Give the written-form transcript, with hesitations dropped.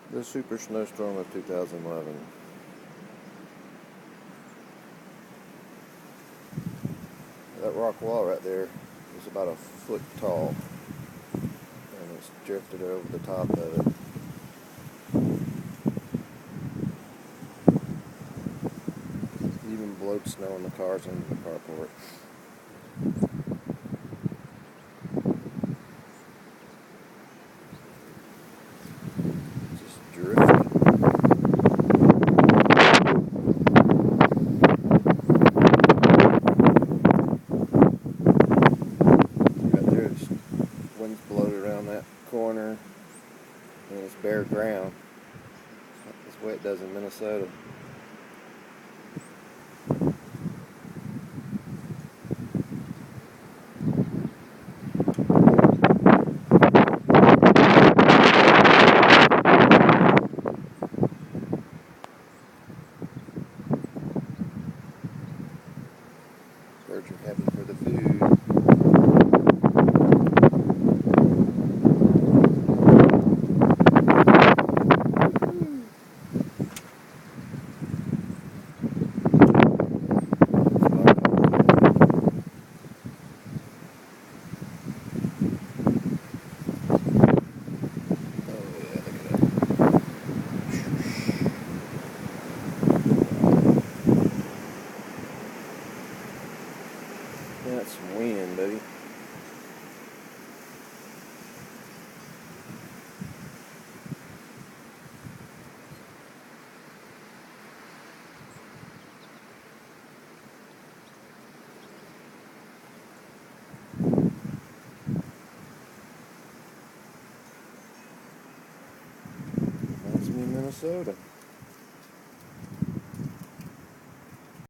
The super snowstorm of 2011. That rock wall right there is about a foot tall, and it's drifted over the top of it. Even blowed snow in the cars into the carport. Just drifted. Right there, winds blowed around that corner, and it's bare ground. That's the way it does in Minnesota. Birds are happy for the food. That's some wind, buddy. That's me, Minnesota.